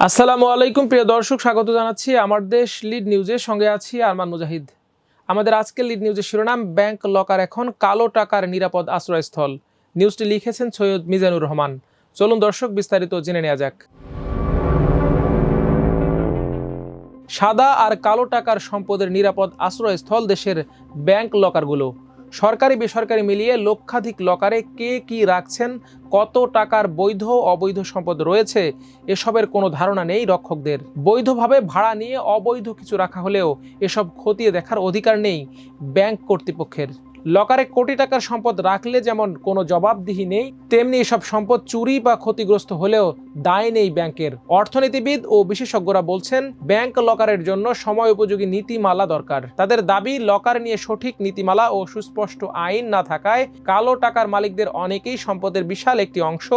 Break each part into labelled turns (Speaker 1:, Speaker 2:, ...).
Speaker 1: আসসালামু আলাইকুম প্রিয় দর্শক, স্বাগত জানাচ্ছি আমার দেশ লিড নিউজের সঙ্গে আছি আরমান মুজাহিদ। আমাদের আজকের লিড নিউজের শিরোনাম, ব্যাংক লকার এখন কালো টাকার নিরাপদ আশ্রয়স্থল। নিউজটি লিখেছেন সৈয়দ মিজানুর রহমান। চলুন দর্শক বিস্তারিত জেনে নেওয়া যাক। সাদা আর কালো টাকার সম্পদের নিরাপদ আশ্রয়স্থল দেশের ব্যাংক লকারগুলো। সরকারি বেসরকারি মিলিয়ে লক্ষাধিক লকারে কে কি রাখছেন, কত টাকার বৈধ অবৈধ সম্পদ রয়েছে, এসবের কোনো ধারণা নেই রক্ষকদের। বৈধভাবে ভাড়া নিয়ে অবৈধ কিছু রাখা হলেও এসব খতিয়ে দেখার অধিকার নেই ব্যাংক কর্তৃপক্ষের। লকারে কোটি টাকার সম্পদ রাখলে যেমন কোনো জবাবদিহি নেই, তেমনি এসব সম্পদ চুরি বা ক্ষতিগ্রস্ত হলেও দায় নেই ব্যাংকের। অর্থনীতিবিদ ও বিশেষজ্ঞরা বলছেন, ব্যাংক লকারের জন্য সময় উপযোগী নীতিমালা দরকার। তাদের দাবি, লকার নিয়ে সঠিক নীতিমালা ও সুস্পষ্ট আইন না থাকায় কালো টাকার মালিকদের অনেকেই সম্পদের বিশাল একটি অংশ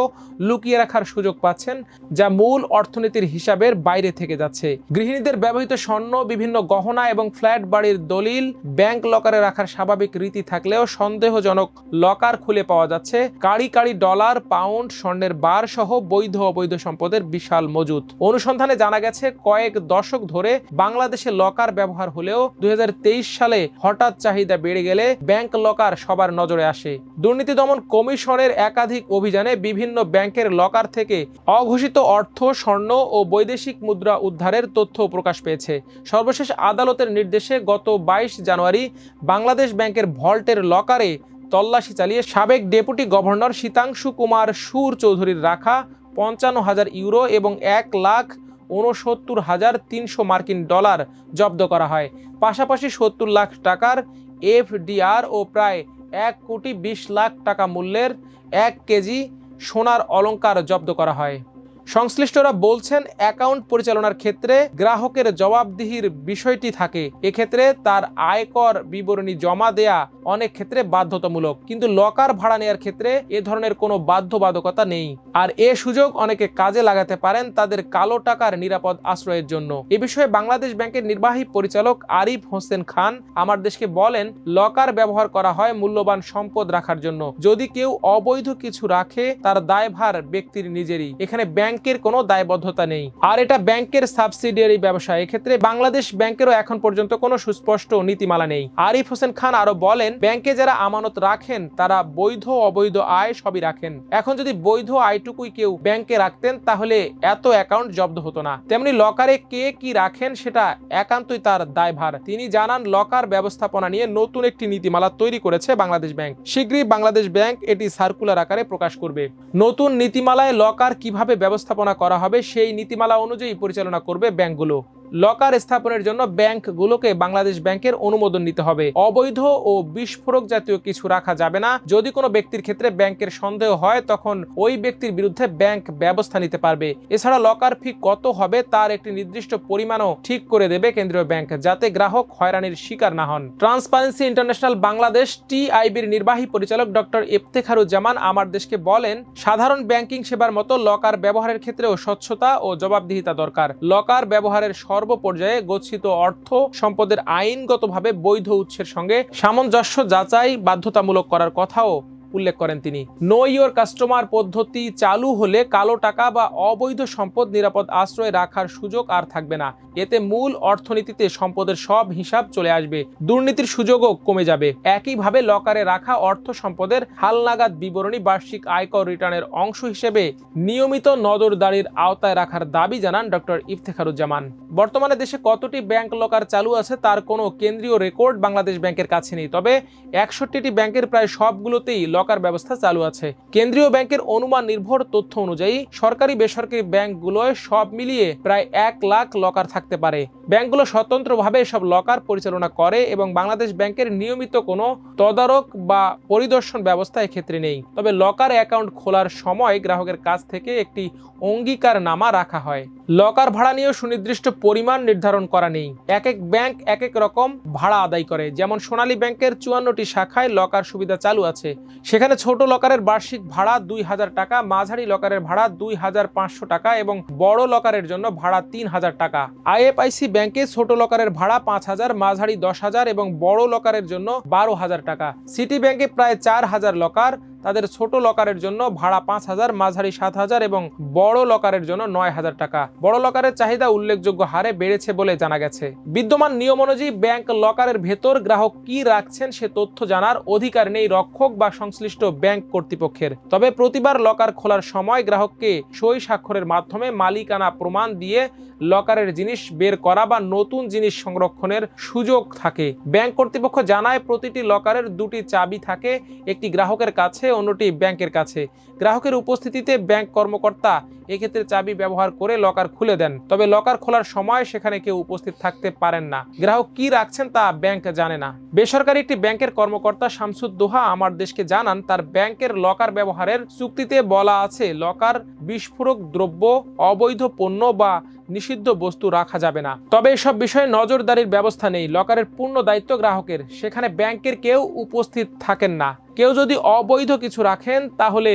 Speaker 1: লুকিয়ে রাখার সুযোগ পাচ্ছেন, যা মূল অর্থনীতির হিসাবের বাইরে থেকে যাচ্ছে। গৃহিণীদের ব্যবহৃত স্বর্ণ, বিভিন্ন গহনা এবং ফ্ল্যাট বাড়ির দলিল ব্যাংক লকারে রাখার স্বাভাবিক রীতি থাকলেও সন্দেহজনক লকার খুলে পাওয়া যাচ্ছে কাড়ি কাড়ি ডলার, পাউন্ড, স্বর্ণের বার সহ বৈধ অবৈধ সম্পদের বিশাল মজুত। অনুসন্ধানে জানা গেছে, কয়েক দশক ধরে বাংলাদেশে লকার ব্যবহার হলেও 2023 সালে হঠাৎ চাহিদা বেড়ে গেলে ব্যাংক লকার সবার নজরে আসে। দুর্নীতি দমন কমিশনের একাধিক অভিযানে বিভিন্ন ব্যাংকের লকার থেকে অঘোষিত অর্থ, স্বর্ণ ও বৈদেশিক মুদ্রা উদ্ধারের তথ্য প্রকাশ পেয়েছে। সর্বশেষ আদালতের নির্দেশে গত 22 জানুয়ারি বাংলাদেশ ব্যাংকের ভল্টের লকারে তল্লাশি চালিয়ে সাবেক ডেপুটি গভর্নর শীতাংশু কুমার সুর চৌধুরীর রাখা 55,000 ইউরো এবং 1,69,300 মার্কিন ডলার জব্দ করা হয়। পাশাপাশি 70 লাখ টাকার এফডিআর ও প্রায় 1,20,00,000 টাকা মূল্যের 1 কেজি সোনার অলংকার জব্দ করা হয়। সংশ্লিষ্টরা বলছেন, অ্যাকাউন্ট পরিচালনার ক্ষেত্রে গ্রাহকের জবাবদিহির বিষয়টি থাকে। এক্ষেত্রে তার আয়কর বিবরণী জমা দেয়া অনেক ক্ষেত্রে বাধ্যতামূলক, কিন্তু লকার ভাড়া নেওয়ার ক্ষেত্রে এ ধরনের কোনো বাধ্যবাধকতা নেই। আর এ সুযোগ অনেকে কাজে লাগাতে পারেন তাদের কালো টাকার নিরাপদ আশ্রয়ের জন্য। এ বিষয়ে বাংলাদেশ ব্যাংকের নির্বাহী পরিচালক আরিফ হোসেন খান আমার দেশকে বলেন, লকার ব্যবহার করা হয় মূল্যবান সম্পদ রাখার জন্য। যদি কেউ অবৈধ কিছু রাখে, তার দায়ভার ব্যক্তির নিজেরই। এখানে ব্যাংকের কোনো দায়বদ্ধতা নেই। আর এটা ব্যাংকের সাবসিডিয়ারি ব্যবসা। এক্ষেত্রে বাংলাদেশ ব্যাংকেরও এখন পর্যন্ত কোনো সুস্পষ্ট নীতিমালা নেই। আরিফ হোসেন খান আরো বলেন, ব্যাংকে যারা আমানত রাখেন তারা বৈধ অবৈধ আয় সবই রাখেন। এখন যদি বৈধ আয়টুকুই কেউ ব্যাংকে রাখতেন তাহলে এত অ্যাকাউন্ট জব্দ হতো না। তেমনি লকারে কে কি রাখেন সেটা একান্তই তার দায়ভার। তিনি জানান, লকার ব্যবস্থাপনা নিয়ে নতুন একটি নীতিমালা তৈরি করেছে বাংলাদেশ ব্যাংক। শীঘ্রই বাংলাদেশ ব্যাংক এটি সার্কুলার আকারে প্রকাশ করবে। নতুন নীতিমালায় লকার কিভাবে ব্যবস্থাপনা করা হবে সেই নীতিমালা অনুযায়ী পরিচালনা করবে ব্যাংকগুলো। লকার স্থাপনের জন্য ব্যাংকগুলোকে বাংলাদেশ ব্যাংকের অনুমোদন নিতে হবে। অবৈধ ও বিস্ফোরক জাতীয় কিছু রাখা যাবে না। যদি কোনো ব্যক্তির ক্ষেত্রে ব্যাংকের সন্দেহ হয়, তখন ওই ব্যক্তির বিরুদ্ধে ব্যাংক ব্যবস্থা নিতে পারবে। এছাড়া লকার ফি কত হবে তার একটি নির্দিষ্ট পরিমাণও ঠিক করে দেবে কেন্দ্রীয় ব্যাংক, যাতে গ্রাহক হয়রানির শিকার না হন। ট্রান্সপারেন্সি ইন্টারন্যাশনাল বাংলাদেশ টিআইবির নির্বাহী পরিচালক ডক্টর ইফতেখারুজ্জামান আমার দেশকে বলেন, সাধারণ ব্যাংকিং সেবার মতো লকার ব্যবহারের ক্ষেত্রেও স্বচ্ছতা ও জবাবদিহিতা দরকার। লকার ব্যবহারের সর্বপর্যায়ে গচ্ছিত অর্থ সম্পদের আইনগতভাবে বৈধ উৎসের সঙ্গে সামঞ্জস্য যাচাই বাধ্যতামূলক করার কথাও উল্লেখ করেন তিনি। নো ইওর কাস্টমার পদ্ধতি চালু হলে কালো টাকা বা অবৈধ সম্পদ নিরাপদ আশ্রয়ে রাখার সুযোগ আর থাকবে না। এতে মূল অর্থনীতিতে সম্পদের সব হিসাব চলে আসবে, দুর্নীতির সুযোগও কমে যাবে। একইভাবে লকারে রাখা অর্থ সম্পদের হালনাগাদ বিবরণী বার্ষিক আয়কর রিটার্নের অংশ হিসেবে নিয়মিত নজরদারির আওতায় রাখার দাবি জানান ডক্টর ইফতেখারুজ্জামান। বর্তমানে দেশে কতটি ব্যাংক লকার চালু আছে তার কোনো কেন্দ্রীয় রেকর্ড বাংলাদেশ ব্যাংকের কাছে নেই, তবে 61টি ব্যাংকের প্রায় সবগুলোতেই লকার ব্যবস্থা চালু আছে। কেন্দ্রীয় ব্যাংকের অনুমান নির্ভর তথ্য অনুযায়ী সরকারি বেসরকারি ব্যাংকগুলোয় সব মিলিয়ে প্রায় 1 লাখ লকার থাকতে পারে। ব্যাংকগুলো স্বতন্ত্রভাবে এসব লকার পরিচালনা করে এবং বাংলাদেশ ব্যাংকের নিয়মিত কোনো তদারক বা পরিদর্শন ব্যবস্থা এক্ষেত্রে নেই। তবে লকার অ্যাকাউন্ট খোলার সময় গ্রাহকের কাছ থেকে একটি অঙ্গীকারনামা রাখা হয়। লকার ভাড়া নিয়েও সুনির্দিষ্ট পরিমাণ নির্ধারণ করা নেই। এক এক ব্যাংক এক এক রকম ভাড়া আদায় করে। যেমন সোনালী ব্যাংকের 54টি শাখায় লকার সুবিধা চালু আছে। সেখানে ছোট লকারের বার্ষিক ভাড়া 2,000 টাকা, মাঝারি লকারের ভাড়া 2,500 টাকা এবং বড় লকারের জন্য ভাড়া 3,000 টাকা। আইএফআইসি ব্যাংকে ছোট লকারের ভাড়া 5,000, মাঝারি 10,000 এবং বড় লকারের জন্য 12,000 টাকা। সিটি ব্যাংকে প্রায় 4,000 লকার, তাদের ছোট লকারের জন্য ভাড়া 5,000, মাঝারি 7,000 এবং বড় লকারের জন্য 9,000 টাকা। বড় লকারের চাহিদা উল্লেখযোগ্য হারে বেড়েছে বলে জানা গেছে। বিদ্যমান নিয়ম অনুযায়ী ব্যাংক লকারের ভেতর গ্রাহক কি রাখছেন সে তথ্য জানার অধিকার নেই রক্ষক বা সংশ্লিষ্ট ব্যাংক কর্তৃপক্ষের। তবে প্রতিবার লকার খোলার সময় গ্রাহককে সই স্বাক্ষরের মাধ্যমে মালিকানা প্রমাণ দিয়ে লকারের জিনিস বের করা বা নতুন জিনিস সংরক্ষণের সুযোগ থাকে। ব্যাংক কর্তৃপক্ষ জানায় প্রতিটি লকারের দুটি চাবি থাকে, একটি গ্রাহকের কাছে, অন্যটি ব্যাংকের কাছে। গ্রাহকের উপস্থিতিতে ব্যাংক কর্মকর্তা এক্ষেত্রে চাবি ব্যবহার করে লকার খুলে দেন। তবে লকার খোলার সময় সেখানে কেউ উপস্থিত থাকতে পারেন না। গ্রাহক কি রাখছেন তা ব্যাংক জানে না। বেসরকারি একটি ব্যাংকের কর্মকর্তা শামসুদ্দোহা আমার দেশকে জানান, তার ব্যাংকের লকার ব্যবহারের চুক্তিতে বলা আছে লকার বিস্ফোরক দ্রব্য, অবৈধ পণ্য বা নিষিদ্ধ বস্তু রাখা যাবে না। তবে এসব বিষয়ে নজরদারির ব্যবস্থা নেই। লকারের পূর্ণ দায়িত্ব গ্রাহকের, সেখানে ব্যাংকের কেউ উপস্থিত থাকেন না। কেউ যদি অবৈধ কিছু রাখেন তাহলে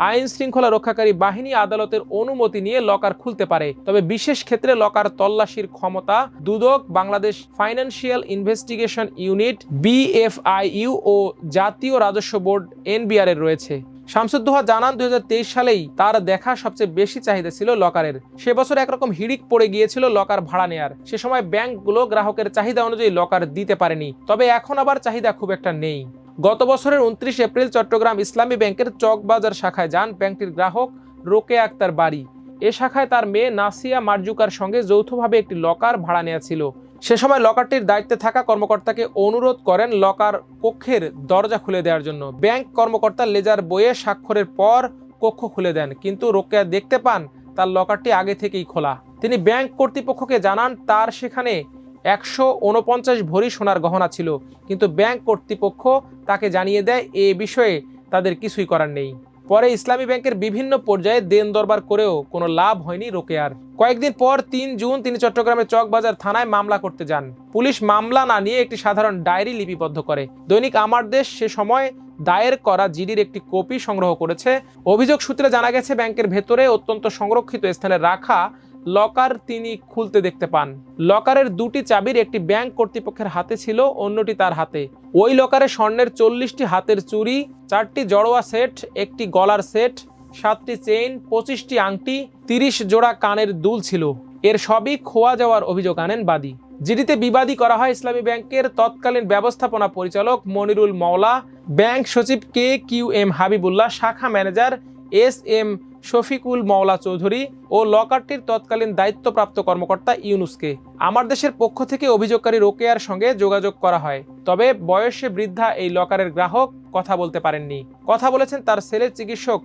Speaker 1: আইন শৃঙ্খলা রক্ষাকারী বাহিনী আদালতের অনুমতি নিয়ে লকার খুলতে পারে। তবে বিশেষ ক্ষেত্রে লকার তল্লাশির ক্ষমতা দুদক, Bangladesh financial investigation unit BFIU ও জাতীয় রাজস্ব বোর্ড NBR এর রয়েছে। শামসুদ্দোহা জানান 2023 সালেই তার দেখা সবচেয়ে বেশি চাহিদা ছিল লকারের। সে বছর একরকম হিড়িক পড়ে গিয়েছিল লকার ভাড়া নেয়ার। সে সময় ব্যাংকগুলো গ্রাহকের চাহিদা অনুযায়ী লকার দিতে পারেনি। তবে এখন আবার চাহিদা খুব একটা নেই। গত বছরের 29 এপ্রিল চট্টগ্রাম ইসলামী ব্যাংকের চকবাজার শাখায় যান ব্যাংকটির গ্রাহক রোকেয়া আক্তার বাড়ি। এ শাখায় তার মেয়ে নাসিয়া মারজুকার সঙ্গে যৌথভাবে একটি লকার ভাড়া নেওয়া ছিল। সে সময় লকারটির দায়িত্বে থাকা কর্মকর্তাকে অনুরোধ করেন লকার কক্ষের দরজা খুলে দেওয়ার জন্য। ব্যাংক কর্মকর্তা লেজার বইয়ে স্বাক্ষরের পর কক্ষ খুলে দেন, কিন্তু রোকেয়া দেখতে পান তার লকারটি আগে থেকেই খোলা। তিনি ব্যাংক কর্তৃপক্ষকে জানান তার সেখানে 149 ভরি সোনার গহনা ছিল, কিন্তু ব্যাংক কর্তৃপক্ষ তাকে জানিয়ে দেয় এ বিষয়ে তাদের কিছুই করার নেই। পরে ইসলামী ব্যাংকের বিভিন্ন পর্যায়ে দেন দরবার করেও কোনো লাভ হয়নি রোকেয়ার। কয়েকদিন পর 3 জুন তিনি চট্টগ্রামের চকবাজার থানায় মামলা করতে যান। পুলিশ মামলা না নিয়ে একটি সাধারণ ডায়েরি লিপিবদ্ধ করে। দৈনিক আমার দেশ সে সময় দায়ের করা জিডির একটি কপি সংগ্রহ করেছে। অভিযোগ সূত্রে জানা গেছে ব্যাংকের ভেতরে অত্যন্ত সংরক্ষিত স্থানে রাখা লকার তিনি খুলতে দেখতে পান। লকারের দুটি চাবির একটি ব্যাংক কর্তৃপক্ষের হাতে ছিল, অন্যটি তার হাতে। ওই লকারে স্বর্ণের 40টি হাতের চুড়ি, 4টি জড়োয়া সেট, একটি গলার সেট, 7টি চেইন, 25টি আংটি, 30 জোড়া কানের দুল ছিল। এর সবই খোয়া যাওয়ার অভিযোগ আনেন বাদী। জিডিতে বিবাদী করা হয় ইসলামী ব্যাংকের তৎকালীন ব্যবস্থাপনা পরিচালক মনিরুল মওলা, ব্যাংক সচিব KQM হাবিবুল্লাহ, শাখা ম্যানেজার SM শফিকুল মওলা চৌধুরী ও লকারটির তৎকালীন দায়িত্বপ্রাপ্ত কর্মকর্তা ইউনুসকে। আমার দেশের পক্ষ থেকে অভিযোগকারী রোকেয়ার সঙ্গে যোগাযোগ করা হয়। তবে বয়সে বৃদ্ধা এই লকারের গ্রাহক কথা বলতে পারেননি। কথা বলেছেন তার ছেলে চিকিৎসক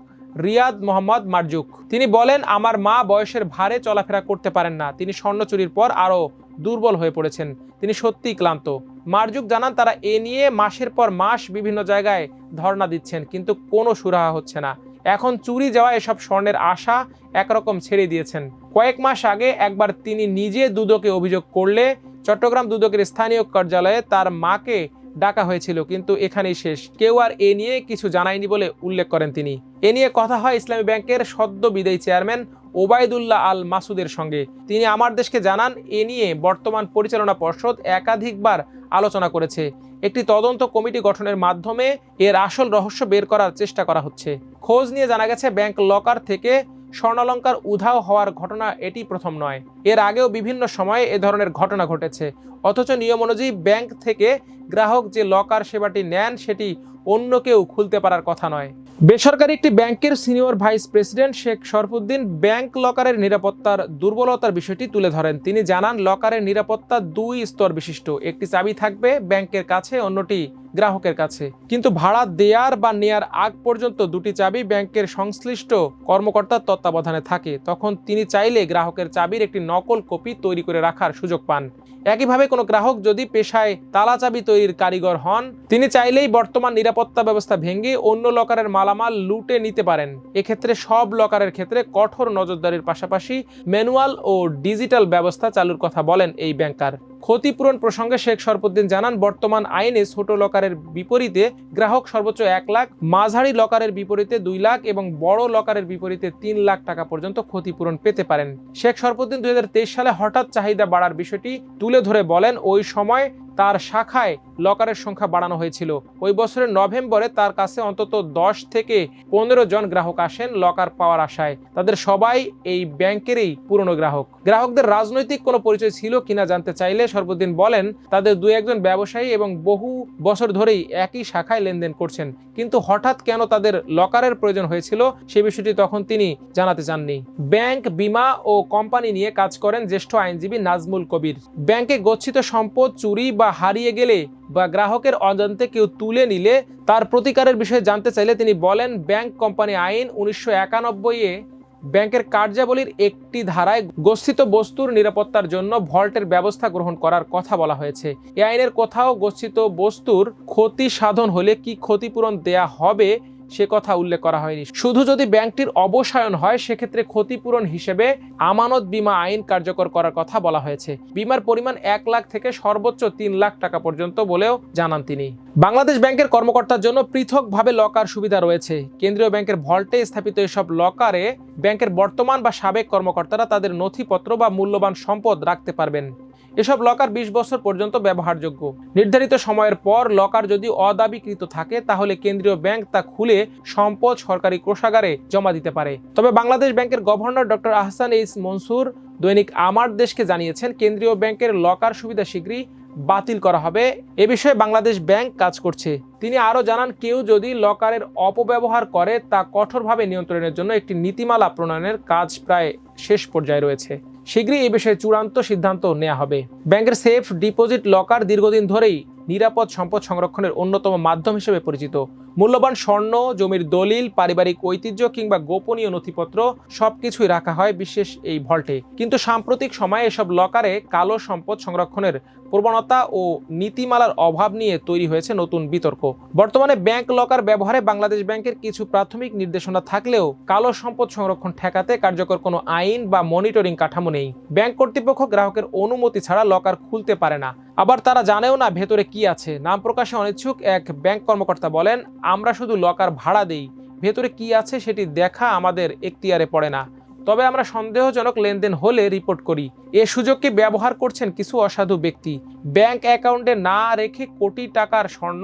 Speaker 1: রিয়াদ মোহাম্মদ মারজুক। তিনি বলেন, আমার মা বয়সের ভারে চলাফেরা করতে পারেন না। তিনি স্বর্ণ চুরির পর আরও দুর্বল হয়ে পড়েছেন। তিনি সত্যিই ক্লান্ত। মারজুক জানান তারা এ নিয়ে মাসের পর মাস বিভিন্ন জায়গায় ধর্ণা দিচ্ছেন, কিন্তু কোনো সুরাহা হচ্ছে না। এখন চুরি যাওয়া এসব স্বর্ণের আশা একরকম ছেড়ে দিয়েছেন। কয়েক মাস আগে একবার তিনি নিজে দুদকে অভিযোগ করলে চট্টগ্রাম দুদকের স্থানীয় কার্যালয়ে তার মাকে ডাকা হয়েছিল, কিন্তু এখানেই শেষ। কেউ আর এ নিয়ে কিছু জানায়নি বলে উল্লেখ করেন তিনি। এ নিয়ে কথা হয় ইসলামী ব্যাংকের সদ্য বিদায়ী চেয়ারম্যান ওবায়দুল্লাহ আল মাসুদের সঙ্গে। তিনি আমার দেশকে জানান এ নিয়ে বর্তমান পরিচালনা পর্ষদ একাধিকবার আলোচনা করেছে। একটি তদন্ত কমিটি গঠনের মাধ্যমে এর আসল রহস্য বের করার চেষ্টা করা হচ্ছে। খোঁজ নিয়ে জানা গেছে ব্যাংক লকার থেকে স্বর্ণালংকার উধাও হওয়ার ঘটনা এটি প্রথম নয়। এর আগেও বিভিন্ন সময়ে এ ধরনের ঘটনা ঘটেছে। অথচ নিয়ম অনুযায়ী ব্যাংক থেকে গ্রাহক যে লকার সেবাটি নেন সেটি অন্য কেউ খুলতে পারার কথা নয়। বেসরকারি একটি ব্যাংকের senior vice president Sheikh Sharafuddin bank লকারের নিরাপত্তার দুর্বলতার বিষয়টি তুলে ধরেন। তিনি জানান লকারের নিরাপত্তা 2 স্তর বিশিষ্ট। একটি চাবি থাকবে ব্যাংকের কাছে, অন্যটি গ্রাহকের কাছে। কিন্তু ভাড়া দেয়ার বা নেয়ার আগ পর্যন্ত দুটি চাবি ব্যাংকের সংশ্লিষ্ট কর্মকর্তার তত্ত্বাবধানে থাকে। তখন তিনি চাইলে গ্রাহকের চাবির একটি নকল কপি তৈরি করে রাখার সুযোগ পান। একইভাবে কোনো গ্রাহক যদি পেশায় তালা চাবি তৈরির কারিগর হন, তিনি চাইলেই বর্তমান নিরাপত্তা ব্যবস্থা ভেঙে অন্য লকারের মালামাল লুটে নিতে পারেন। এক্ষেত্রে সব লকারের ক্ষেত্রে কঠোর নজরদারির পাশাপাশি ম্যানুয়াল ও ডিজিটাল ব্যবস্থা চালুর কথা বলেন এই ব্যাংকার। ক্ষতিপূরণ প্রসঙ্গে শেখ শরফুদ্দিন জানান, বর্তমান আইনে ছোট লকারের বিপরীতে গ্রাহক সর্বোচ্চ 1 লাখ, মাঝারি লকারের বিপরীতে 2 লাখ এবং বড় লকারের বিপরীতে 3 লাখ টাকা পর্যন্ত ক্ষতিপূরণ পেতে পারেন। শেখ শরফুদ্দিন 2023 সালে হঠাৎ চাহিদা বাড়ার বিষয়টি তুলে ধরে বলেন, ওই সময় তার শাখায় লকারের সংখ্যা বাড়ানো হয়েছিল। ওই বছরের নভেম্বরে তার কাছে অন্তত 10 থেকে 15 জন গ্রাহক আসেন লকার পাওয়ার আশায়। তাদের সবাই এই ব্যাংকেরই পুরনো গ্রাহক। গ্রাহকদের রাজনৈতিক কোনো পরিচয় ছিল কিনা জানতে চাইলে শরফুদ্দিন বলেন, তাদের 2-1 জন ব্যবসায়ী এবং বহু বছর ধরেই একই শাখায় লেনদেন করছেন, কিন্তু হঠাৎ কেন তাদের লকারের প্রয়োজন হয়েছিল সে বিষয়টি তখন তিনি জানাতে চাননি। ব্যাংক, বীমা ও কোম্পানি নিয়ে কাজ করেন জ্যেষ্ঠ আইনজীবী নাজমুল কবির। ব্যাংকে গচ্ছিত সম্পদ চুরি বা হারিয়ে গেলে বা গ্রাহকের অজান্তে কেউ তুলে নিলে তার প্রতিকারের বিষয়ে জানতে চাইলে তিনি বলেন, ব্যাংক কোম্পানি আইন 1991-এ ব্যাংকের কার্যাবলীর একটি ধারায় গচ্ছিত বস্তুর নিরাপত্তার জন্য ভল্টের ব্যবস্থা গ্রহণ করার কথা বলা হয়েছে। এই আইনের কোথাও গচ্ছিত বস্তুর ক্ষতি সাধন হলে কি ক্ষতিপূরণ দেয়া হবে সে কথা উল্লেখ করা হয়নি। শুধু যদি ব্যাংকটির অবসায়ন হয় সেক্ষেত্রে ক্ষতিপূরণ হিসেবে আমানত বীমা আইন কার্যকর করার কথা বলা হয়েছে। বীমার পরিমাণ 1 লাখ থেকে সর্বোচ্চ 3 লাখ টাকা পর্যন্ত বলেও জানান তিনি। বাংলাদেশ ব্যাংকের কর্মকর্তার জন্য পৃথকভাবে লকার সুবিধা রয়েছে। কেন্দ্রীয় ব্যাংকের ভল্টে স্থাপিত এসব লকারে ব্যাংকের বর্তমান বা সাবেক কর্মকর্তারা তাদের নথিপত্র বা মূল্যবান সম্পদ রাখতে পারবেন। এসব লকার 20 বছর পর্যন্ত ব্যবহারযোগ্য। নির্ধারিত সময়ের পর লকার যদি অদাবিকৃত থাকে তাহলে কেন্দ্রীয় ব্যাংক তা খুলে সম্পদ সরকারি কোষাগারে জমা দিতে পারে। তবে বাংলাদেশ ব্যাংকের governor doctor Ahsan H Mansur দৈনিক আমার দেশকে জানিয়েছেন, কেন্দ্রীয় ব্যাংকের লকার সুবিধা শীঘ্রই বাতিল করা হবে। এ বিষয়ে বাংলাদেশ ব্যাংক কাজ করছে। তিনি আরও জানান, কেউ যদি লকারের অপব্যবহার করে তা কঠোরভাবে নিয়ন্ত্রণের জন্য একটি নীতিমালা প্রণয়নের কাজ প্রায় শেষ পর্যায়ে রয়েছে। শীঘ্রই এই বিষয়ে চূড়ান্ত সিদ্ধান্ত নেওয়া হবে। ব্যাংকের সেফ ডিপোজিট লকার দীর্ঘদিন ধরেই নিরাপদ সম্পদ সংরক্ষণের অন্যতম মাধ্যম হিসেবে পরিচিত। মূল্যবান স্বর্ণ, জমির দলিল, পারিবারিক ঐতিহ্য কিংবা গোপনীয় নথিপত্র সবকিছুই রাখা হয় বিশেষ এই ভল্টে। কিন্তু সাম্প্রতিক সময়ে এসব লকারে কালো সম্পদ সংরক্ষণের প্রবণতা ও নীতিমালার অভাব নিয়ে তৈরি হয়েছে নতুন বিতর্ক। বর্তমানে ব্যাংক লকার ব্যবহারে বাংলাদেশ ব্যাংকের কিছু প্রাথমিক নির্দেশনা থাকলেও কালো সম্পদ সংরক্ষণ ঠেকাতে কার্যকর কোনো আইন বা মনিটরিং কাঠামো নেই। ব্যাংক কর্তৃপক্ষ গ্রাহকের অনুমতি ছাড়া লকার খুলতে পারে না, আবার তারা জানেও না ভেতরে কি আছে। নাম প্রকাশে অনিচ্ছুক এক ব্যাংক কর্মকর্তা বলেন, আমরা শুধু লকার ভাড়া দেই, ভেতরে কি আছে সেটি দেখা আমাদের এখতিয়ারে পড়ে না। তবে আমরা সন্দেহজনক লেনদেন হলে রিপোর্ট করি। এ সুযোগকে ব্যবহার করছেন কিছু অসাধু ব্যক্তি। ব্যাংক অ্যাকাউন্টে না রেখে কোটি টাকার স্বর্ণ,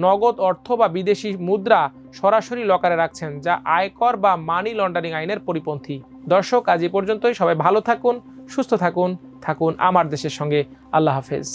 Speaker 1: নগদ অর্থ বা বিদেশি মুদ্রা সরাসরি লকারে রাখছেন, যা আয়কর বা মানি লন্ডারিং আইনের পরিপন্থী। দর্শক, আজ এ পর্যন্তই। সবাই ভালো থাকুন, সুস্থ থাকুন, থাকুন আমার দেশের সঙ্গে। আল্লাহ হাফেজ।